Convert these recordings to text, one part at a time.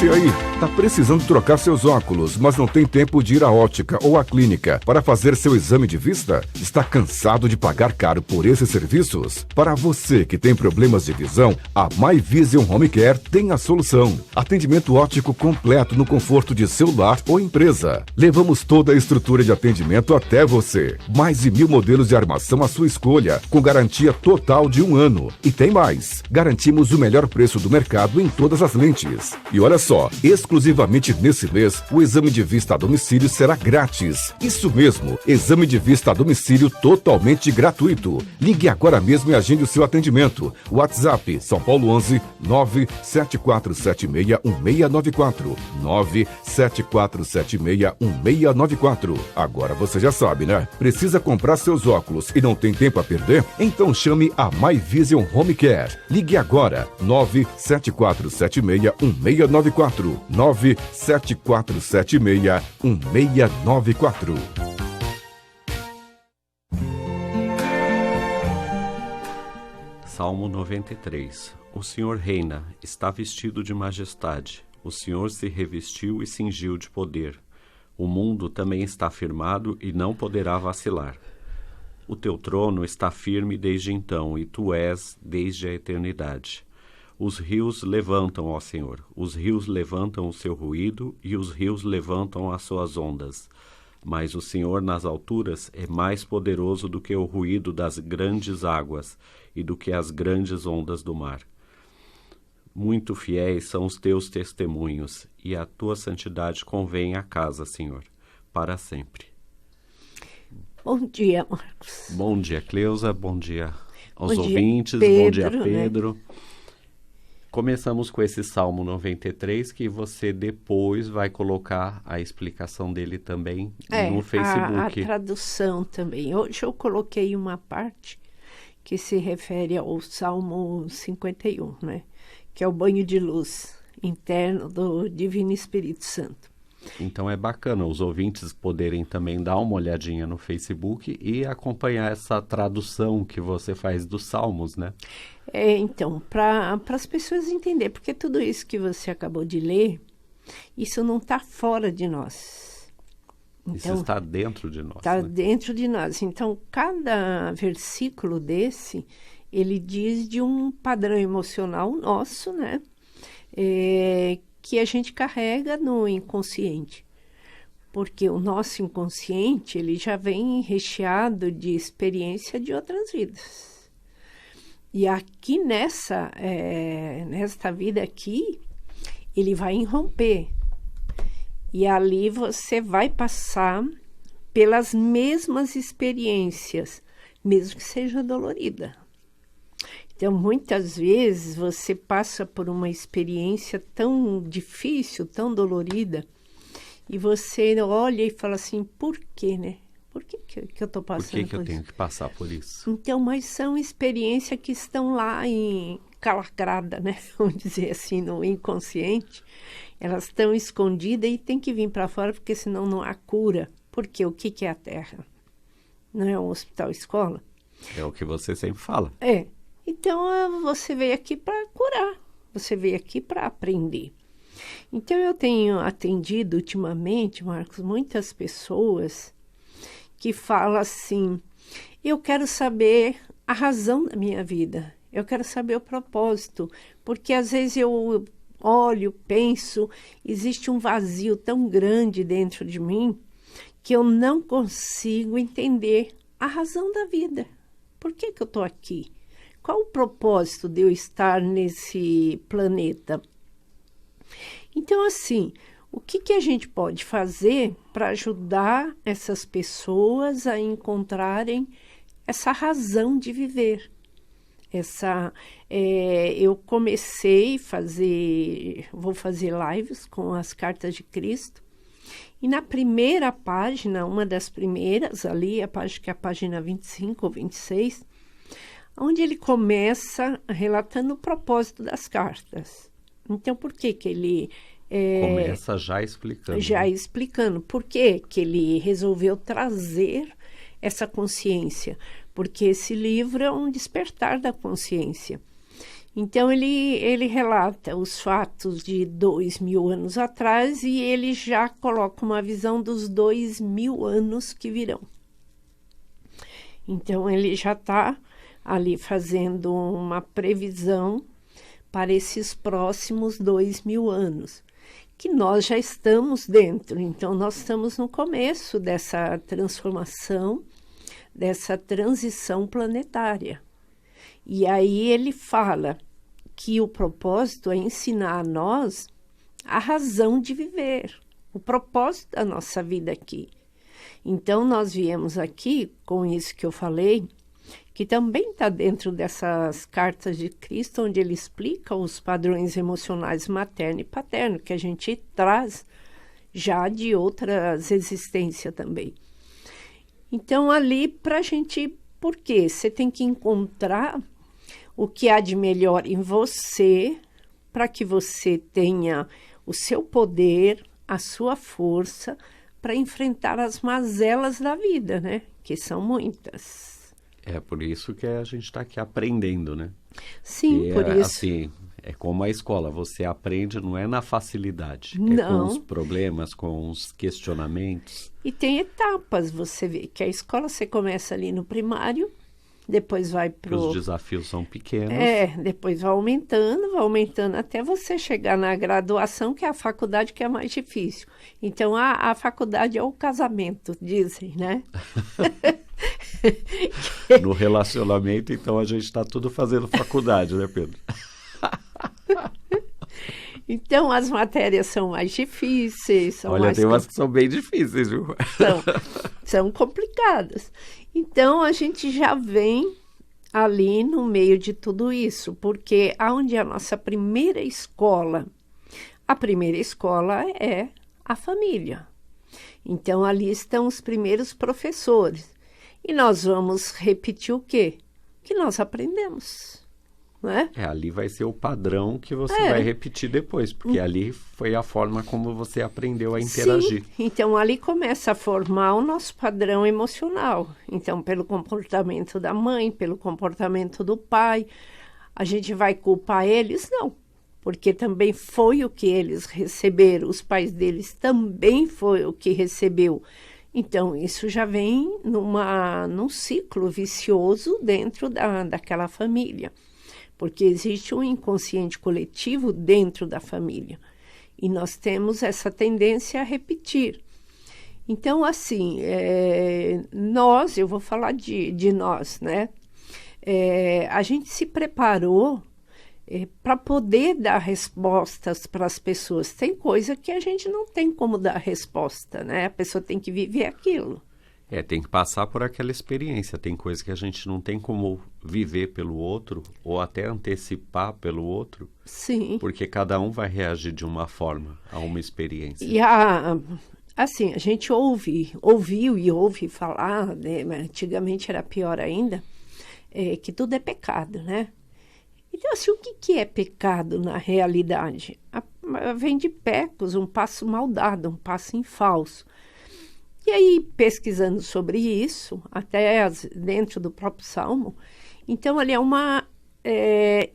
Você aí, tá precisando trocar seus óculos, mas não tem tempo de ir à ótica ou à clínica para fazer seu exame de vista? Está cansado de pagar caro por esses serviços? Para você que tem problemas de visão, a My Vision Home Care tem a solução. Atendimento óptico completo no conforto de seu lar ou empresa. Levamos toda a estrutura de atendimento até você. Mais de 1000 modelos de armação à sua escolha, com garantia total de 1 ano. E tem mais. Garantimos o melhor preço do mercado em todas as lentes. E olha só, exclusivamente nesse mês, o exame de vista a domicílio será grátis. Isso mesmo, exame de vista a domicílio totalmente gratuito. Ligue agora mesmo e agende o seu atendimento. WhatsApp São Paulo 11 974761694 974761694. Agora você já sabe, né? Precisa comprar seus óculos e não tem tempo a perder? Então chame a My Vision Home Care. Ligue agora 974761694 974761694. Salmo 93. O Senhor reina, está vestido de majestade. O Senhor se revestiu e cingiu de poder. O mundo também está firmado e não poderá vacilar. O teu trono está firme desde então, e tu és desde a eternidade. Os rios levantam, ó Senhor, os rios levantam o seu ruído, e os rios levantam as suas ondas. Mas o Senhor nas alturas é mais poderoso do que o ruído das grandes águas e do que as grandes ondas do mar. Muito fiéis são os teus testemunhos, e a tua santidade convém à casa, Senhor, para sempre. Bom dia, Marcos. Bom dia, Cleusa. Bom dia aos Bom dia, ouvintes. Pedro, bom dia, Pedro. Né? Começamos com esse Salmo 93, que você depois vai colocar a explicação dele também no Facebook. A tradução também. Hoje eu coloquei uma parte que se refere ao Salmo 51, né? Que é o banho de luz interno do Divino Espírito Santo. Então é bacana os ouvintes poderem também dar uma olhadinha no Facebook e acompanhar essa tradução que você faz dos Salmos, né? Então, para as pessoas entenderem, porque tudo isso que você acabou de ler, isso não está fora de nós. Então, isso está dentro de nós. Está né? dentro de nós. Então, cada versículo desse, ele diz de um padrão emocional nosso, né? Que a gente carrega no inconsciente. Porque o nosso inconsciente, ele já vem recheado de experiência de outras vidas. E aqui nesta vida aqui, ele vai irromper. E ali você vai passar pelas mesmas experiências, mesmo que seja dolorida. Então, muitas vezes, você passa por uma experiência tão difícil, tão dolorida, e você olha e fala assim, por quê, né? Por que eu estou passando por isso? Por que eu tenho que passar por isso? Então, mas são experiências que estão lá calacrada, né? Vamos dizer assim, no inconsciente. Elas estão escondidas e tem que vir para fora, porque senão não há cura. Porque o que é a Terra? Não é um hospital-escola? É o que você sempre fala. Então, você veio aqui para curar, você veio aqui para aprender. Então, eu tenho atendido ultimamente, Marcos, muitas pessoas que falam assim, eu quero saber a razão da minha vida, eu quero saber o propósito, porque às vezes eu olho, penso, existe um vazio tão grande dentro de mim que eu não consigo entender a razão da vida. Por que eu estou aqui? Qual o propósito de eu estar nesse planeta? Então, assim, o que a gente pode fazer para ajudar essas pessoas a encontrarem essa razão de viver? Eu comecei vou fazer lives com as cartas de Cristo, e na primeira página, uma das primeiras ali, que é a página 25 ou 26, onde ele começa relatando o propósito das cartas. Então, por que ele... Começa já explicando. Já explicando por que ele resolveu trazer essa consciência. Porque esse livro é um despertar da consciência. Então, ele relata os fatos de 2.000 anos atrás e ele já coloca uma visão dos 2.000 anos que virão. Então, ele já está ali fazendo uma previsão para esses próximos 2.000 anos, que nós já estamos dentro. Então, nós estamos no começo dessa transformação, dessa transição planetária. E aí ele fala que o propósito é ensinar a nós a razão de viver, o propósito da nossa vida aqui. Então, nós viemos aqui, com isso que eu falei, que também está dentro dessas cartas de Cristo, onde ele explica os padrões emocionais materno e paterno, que a gente traz já de outras existências também. Então, ali, para a gente, por quê? Você tem que encontrar o que há de melhor em você, para que você tenha o seu poder, a sua força, para enfrentar as mazelas da vida, né? Que são muitas. É por isso que a gente está aqui aprendendo, né? Sim, por isso. Assim, é como a escola, você aprende não é na facilidade, Não. é com os problemas, com os questionamentos. E tem etapas, você vê que a escola você começa ali no primário, depois vai para Os desafios são pequenos. depois vai aumentando até você chegar na graduação, que é a faculdade que é mais difícil. Então, a faculdade é o casamento, dizem, né? No relacionamento, então, a gente está tudo fazendo faculdade, né, Pedro? Então, as matérias são mais difíceis. Olha, tem umas que são bem difíceis, viu? São complicadas. Então, a gente já vem ali no meio de tudo isso, porque aonde é a nossa primeira escola? A primeira escola é a família. Então, ali estão os primeiros professores. E nós vamos repetir o quê? O que nós aprendemos. Né? Ali vai ser o padrão que você vai repetir depois, porque ali foi a forma como você aprendeu a interagir. Sim, então ali começa a formar o nosso padrão emocional. Então, pelo comportamento da mãe, pelo comportamento do pai, a gente vai culpar eles? Não, porque também foi o que eles receberam, os pais deles também foi o que recebeu. Então, isso já vem num ciclo vicioso dentro daquela família. Porque existe um inconsciente coletivo dentro da família. E nós temos essa tendência a repetir. Então, assim, eu vou falar de nós, né? A gente se preparou para poder dar respostas para as pessoas. Tem coisa que a gente não tem como dar resposta, né? A pessoa tem que viver aquilo. Tem que passar por aquela experiência. Tem coisa que a gente não tem como viver pelo outro ou até antecipar pelo outro. Sim. Porque cada um vai reagir de uma forma a uma experiência. E assim, a gente ouviu e ouve falar, né? Antigamente era pior ainda, que tudo é pecado, né? Então, assim, o que é pecado na realidade? Vem de pecos, um passo mal dado, um passo em falso. E aí, pesquisando sobre isso, até dentro do próprio Salmo, então ali é uma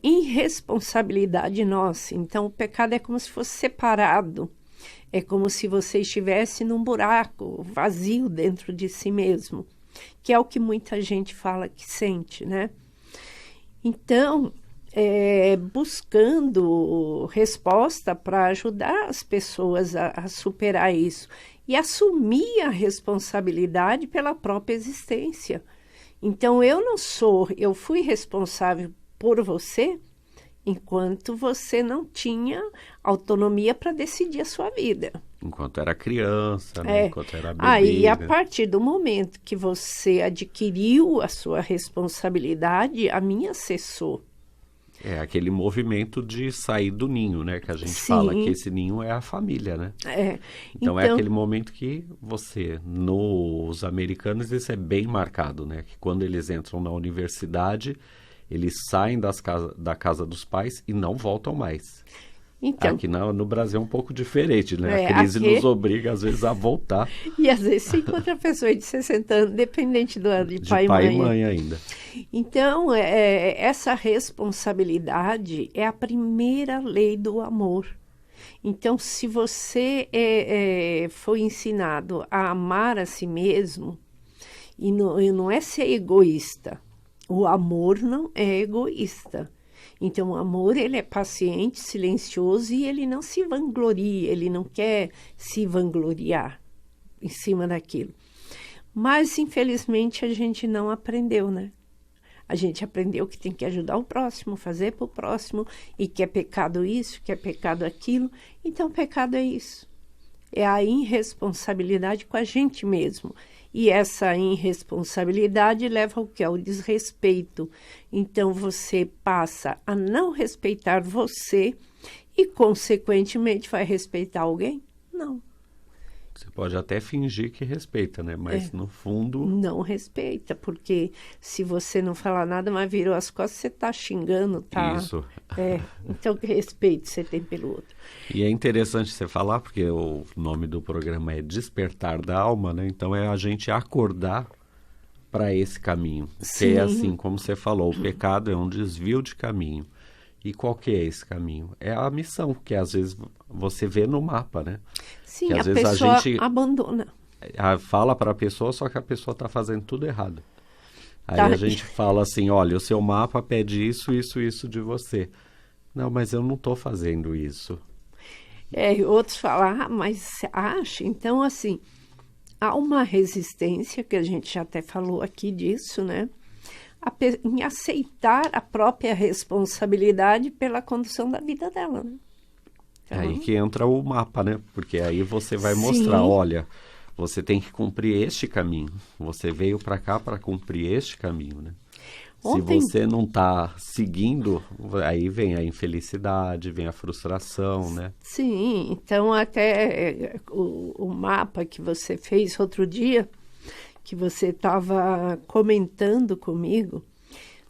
irresponsabilidade nossa. Então, o pecado é como se fosse separado. É como se você estivesse num buraco vazio dentro de si mesmo, que é o que muita gente fala que sente, né? Então, buscando resposta para ajudar as pessoas a superar isso e assumir a responsabilidade pela própria existência. Então, eu fui responsável por você enquanto você não tinha autonomia para decidir a sua vida. Enquanto era criança, né? Enquanto era bebê. Aí, a partir do momento que você adquiriu a sua responsabilidade, a minha cessou. Aquele movimento de sair do ninho, né? Que a gente fala que esse ninho é a família, né? Então, é aquele momento que nos americanos, isso é bem marcado, né? Que quando eles entram na universidade, eles saem da casa dos pais e não voltam mais. Então, aqui no Brasil é um pouco diferente, né? É, A crise aqui- nos obriga, às vezes, a voltar e às vezes você encontra pessoas de 60 anos, dependente de de pai pai e e mãe. mãe ainda. Então, essa responsabilidade é a primeira lei do amor. Então, se você foi ensinado a amar a si mesmo, e não é ser egoísta, o amor não é egoísta. Então, o amor, ele é paciente, silencioso e ele não se vangloria, ele não quer se vangloriar em cima daquilo. Mas, infelizmente, a gente não aprendeu, né? A gente aprendeu que tem que ajudar o próximo, fazer para o próximo, e que é pecado isso, que é pecado aquilo. Então, pecado é isso. É a irresponsabilidade com a gente mesmo. E essa irresponsabilidade leva ao que? Ao desrespeito. Então, você passa a não respeitar você e, consequentemente, vai respeitar alguém? Não. Você pode até fingir que respeita, né? Mas, no fundo, Não respeita, porque se você não falar nada, mas virou as costas, você está xingando, tá? isso. Então, que respeito você tem pelo outro? E é interessante você falar, porque o nome do programa é Despertar da Alma, né? Então é a gente acordar para esse caminho. Que Sim. é assim, como você falou, o pecado é um desvio de caminho. E qual que é esse caminho? É a missão, que às vezes você vê no mapa, né? Sim, Que a às vezes a pessoa gente- abandona. Fala para a pessoa, só que a pessoa está fazendo tudo errado. Aí Tá. a gente fala assim, olha, o seu mapa pede isso, isso, isso de você. Não, mas eu não estou fazendo isso. E outros falam, mas você acha? Então, assim, há uma resistência, que a gente já até falou aqui disso, né? Em aceitar a própria responsabilidade pela condução da vida dela, né? É aí que entra o mapa, né? Porque aí você vai Sim. mostrar, olha, você tem que cumprir este caminho. Você veio para cá para cumprir este caminho, né? Ontem- Se você não está seguindo, aí vem a infelicidade, vem a frustração, né? Sim, então até o mapa que você fez outro dia, que você estava comentando comigo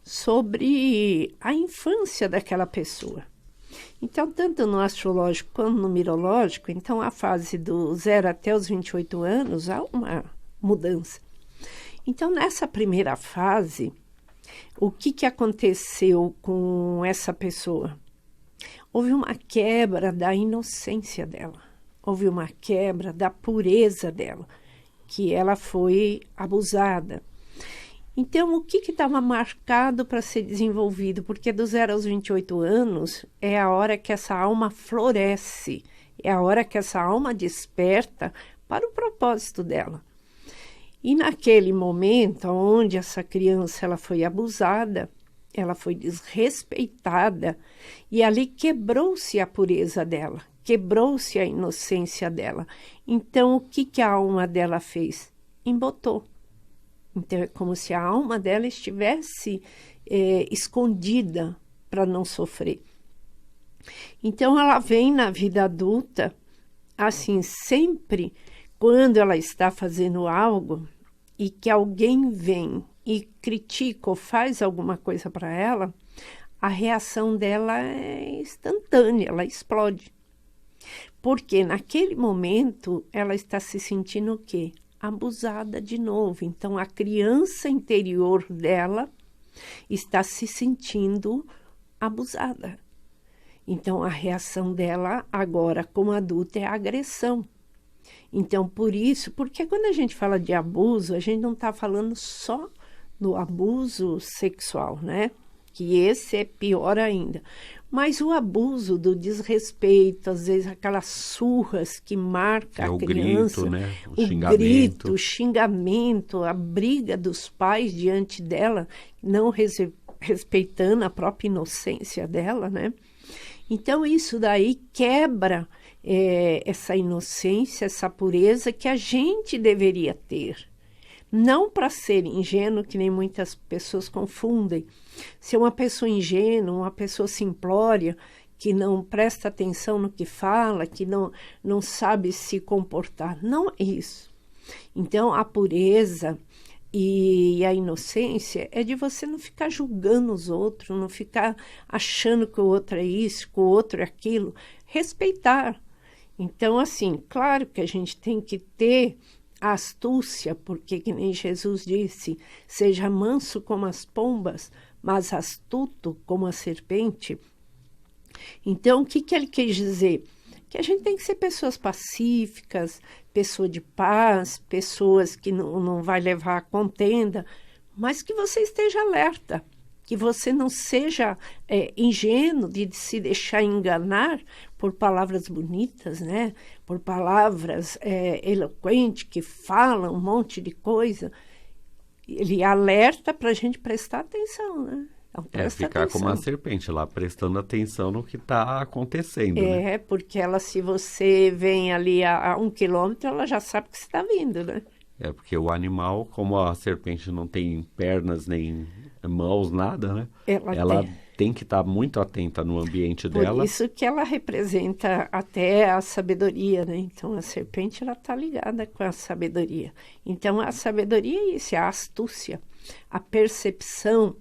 sobre a infância daquela pessoa. Então, tanto no astrológico quanto no mirológico, então a fase do 0 até os 28 anos há uma mudança. Então, nessa primeira fase, o que aconteceu com essa pessoa? Houve uma quebra da inocência dela, houve uma quebra da pureza dela, que ela foi abusada. Então, o que estava marcado para ser desenvolvido? Porque do 0 aos 28 anos é a hora que essa alma floresce, é a hora que essa alma desperta para o propósito dela. E naquele momento onde essa criança ela foi abusada, ela foi desrespeitada, e ali quebrou-se a pureza dela, quebrou-se a inocência dela. Então, o que a alma dela fez? Embotou. Então, é como se a alma dela estivesse escondida para não sofrer. Então, ela vem na vida adulta, assim, sempre quando ela está fazendo algo e que alguém vem e critica ou faz alguma coisa para ela, a reação dela é instantânea, ela explode. Porque naquele momento ela está se sentindo o quê? Abusada de novo. Então, a criança interior dela está se sentindo abusada. Então, a reação dela agora, como adulta, é agressão. Então, por isso, porque quando a gente fala de abuso, a gente não está falando só do abuso sexual, né? Que esse é pior ainda. Mas o abuso do desrespeito, às vezes aquelas surras que marca a criança. O grito, né? O xingamento. grito, o xingamento, a briga dos pais diante dela, não respeitando a própria inocência dela, né? Então, isso daí quebra essa inocência, essa pureza que a gente deveria ter. Não para ser ingênuo, que nem muitas pessoas confundem. Ser uma pessoa ingênua, uma pessoa simplória, que não presta atenção no que fala, que não sabe se comportar. Não é isso. Então, a pureza e e a inocência é de você não ficar julgando os outros, não ficar achando que o outro é isso, que o outro é aquilo. Respeitar. Então, assim, claro que a gente tem que ter a astúcia, porque, que nem Jesus disse, seja manso como as pombas, mas astuto como a serpente. Então, o que ele quis dizer? Que a gente tem que ser pessoas pacíficas, pessoa de paz, pessoas que não vai levar a contenda, mas que você esteja alerta, que você não seja ingênuo de se deixar enganar por palavras bonitas, né? Por palavras eloquentes que falam um monte de coisa. Ele alerta para a gente prestar atenção, né? Então, ficar como uma serpente lá, prestando atenção no que está acontecendo. Né? Porque ela, se você vem ali a 1 quilômetro, ela já sabe que você está vindo, né? Porque o animal, como a serpente não tem pernas, nem mãos, nada, né? Ela tem que estar muito atenta no ambiente dela. Por isso que ela representa até a sabedoria, né? Então, a serpente, ela está ligada com a sabedoria. Então, a sabedoria é isso, é a astúcia, a percepção.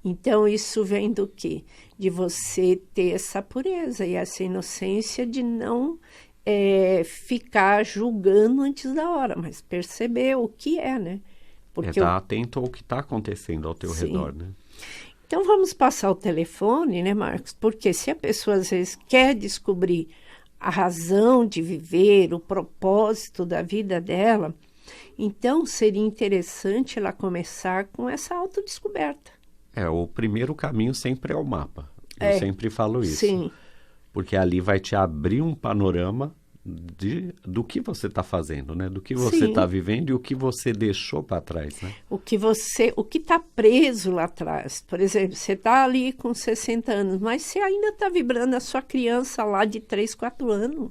Então, isso vem do quê? De você ter essa pureza e essa inocência de não ficar julgando antes da hora, mas perceber o que é, né? Porque estar atento ao que está acontecendo ao teu redor, né? Então, vamos passar o telefone, né, Marcos? Porque se a pessoa, às vezes, quer descobrir a razão de viver, o propósito da vida dela, então seria interessante ela começar com essa autodescoberta. O primeiro caminho sempre é o mapa. Eu sempre falo isso. Sim. Porque ali vai te abrir um panorama do que você está fazendo, né? Do que você está vivendo e o que você deixou para trás, né? O que está preso lá atrás. Por exemplo, você está ali com 60 anos, mas você ainda está vibrando a sua criança lá de 3, 4 anos.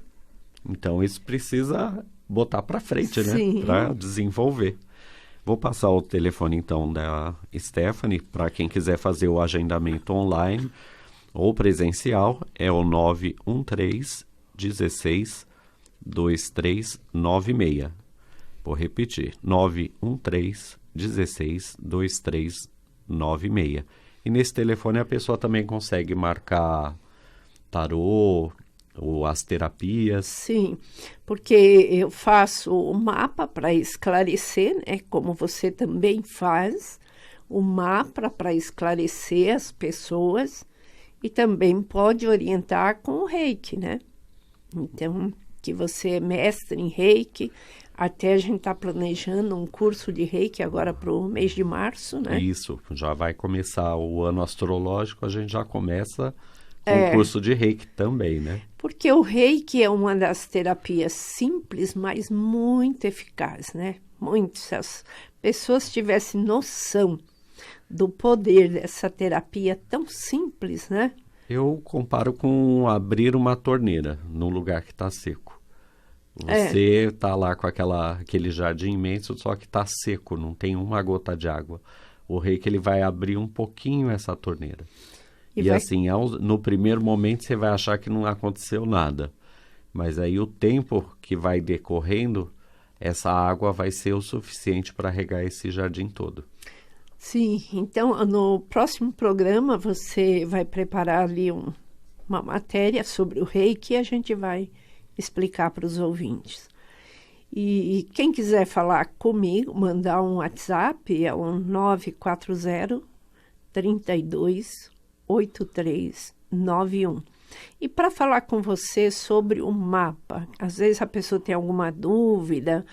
Então, isso precisa botar para frente, Sim. né? Para desenvolver. Vou passar o telefone, então, da Stephanie, para quem quiser fazer o agendamento online ou presencial, é o 913 16 2396. Vou repetir, 913 16 2396. E nesse telefone a pessoa também consegue marcar tarô, ou as terapias. Sim, porque eu faço o mapa para esclarecer, né? Como você também faz, o mapa para esclarecer as pessoas e também pode orientar com o Reiki, né? Então, que você é mestre em Reiki, até a gente está planejando um curso de Reiki agora para o mês de março, né? Isso, já vai começar o ano astrológico, a gente já começa com o curso de Reiki também, né? Porque o Reiki é uma das terapias simples, mas muito eficaz, né? Muito. Se as pessoas tivessem noção do poder dessa terapia tão simples, né? Eu comparo com abrir uma torneira num lugar que está seco. Você está lá com aquele jardim imenso, só que está seco, não tem uma gota de água. O Reiki, ele vai abrir um pouquinho essa torneira. E assim, no primeiro momento você vai achar que não aconteceu nada. Mas aí o tempo que vai decorrendo, essa água vai ser o suficiente para regar esse jardim todo. Sim, então no próximo programa você vai preparar ali uma matéria sobre o Reiki e a gente vai explicar para os ouvintes. E quem quiser falar comigo, mandar um WhatsApp, é o 940 32 8391. E para falar com você sobre o mapa, às vezes a pessoa tem alguma dúvida,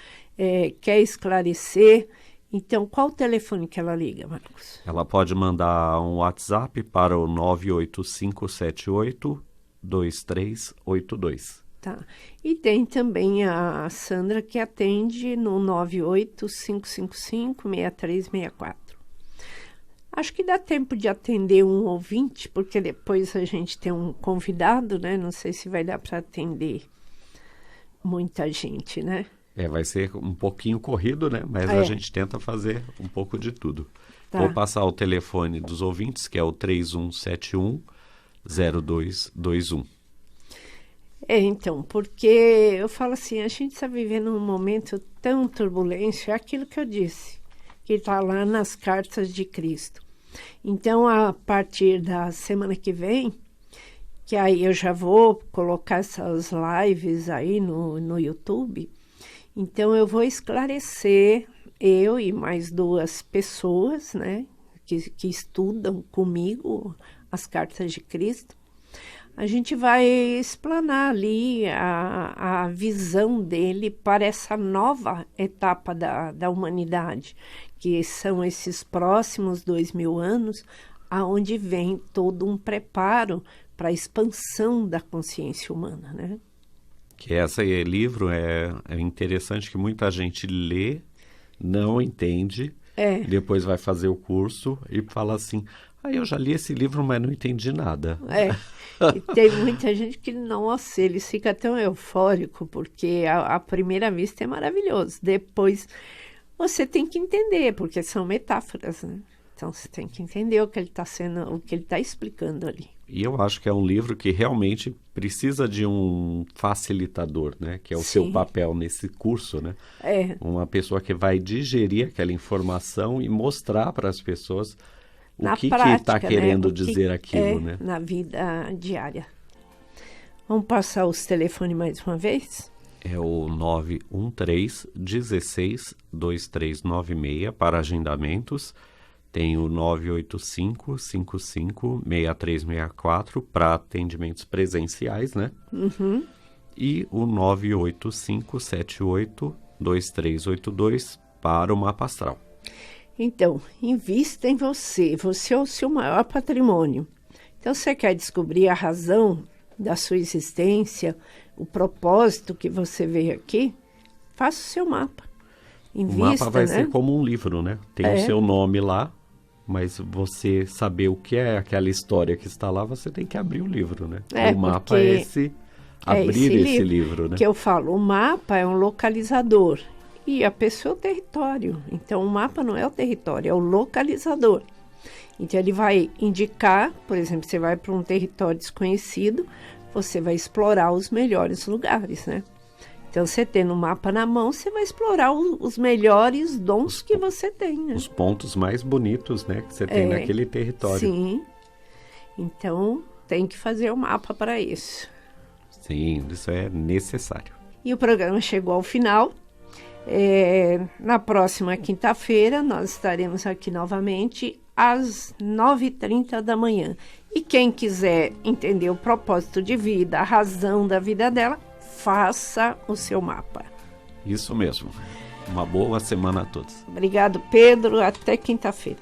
quer esclarecer, então qual o telefone que ela liga, Marcos? Ela pode mandar um WhatsApp para o 985782382. Tá. E tem também a Sandra que atende no 985556364. Acho que dá tempo de atender um ouvinte, porque depois a gente tem um convidado, né? Não sei se vai dar para atender muita gente, né? Vai ser um pouquinho corrido, né? Mas a gente tenta fazer um pouco de tudo. Tá. Vou passar o telefone dos ouvintes, que é o 3171-0221. Então, porque eu falo assim, a gente está vivendo um momento tão turbulento, é aquilo que eu disse. que está lá nas Cartas de Cristo. Então, a partir da semana que vem, que aí eu já vou colocar essas lives aí no YouTube, então eu vou esclarecer, eu e mais 2 pessoas, né, que estudam comigo as Cartas de Cristo, a gente vai explanar ali a visão dele para essa nova etapa da humanidade, que são esses próximos 2000 anos, aonde vem todo um preparo para a expansão da consciência humana, né? Que esse livro é interessante, que muita gente lê, não entende, depois vai fazer o curso e fala assim, eu já li esse livro, mas não entendi nada. E tem muita gente que, nossa, ele fica tão eufórico, porque à primeira vista é maravilhoso. Depois você tem que entender, porque são metáforas, né? Então você tem que entender o que ele está explicando ali. E eu acho que é um livro que realmente precisa de um facilitador, né? Que é o seu papel nesse curso, né? Uma pessoa que vai digerir aquela informação e mostrar para as pessoas o que está querendo dizer aquilo, né? Na vida diária. Vamos passar os telefones mais uma vez? É o 913-16-2396 para agendamentos. Tem o 985-55-6364 para atendimentos presenciais, né? Uhum. E o 985-78-2382 para o mapa astral. Então, invista em você. Você é o seu maior patrimônio. Então, você quer descobrir a razão da sua existência, o propósito que você veio aqui? Faça o seu mapa. Invista, o mapa vai né? ser como um livro, né? Tem o seu nome lá, mas você saber o que é aquela história que está lá, você tem que abrir o livro, né? O mapa é abrir esse livro, né? Que eu falo, o mapa é um localizador e a pessoa é o território. Então, o mapa não é o território, é o localizador. Então, ele vai indicar, por exemplo, você vai para um território desconhecido, você vai explorar os melhores lugares, né? Então, você tendo o mapa na mão, você vai explorar os melhores dons que você tem, né? Os pontos mais bonitos, né, que você tem naquele território. Sim. Então, tem que fazer o mapa para isso. Sim, isso é necessário. E o programa chegou ao final. Na próxima quinta-feira, nós estaremos aqui novamente às 9h30 da manhã. E quem quiser entender o propósito de vida, a razão da vida dela, faça o seu mapa. Isso mesmo. Uma boa semana a todos. Obrigado, Pedro. Até quinta-feira.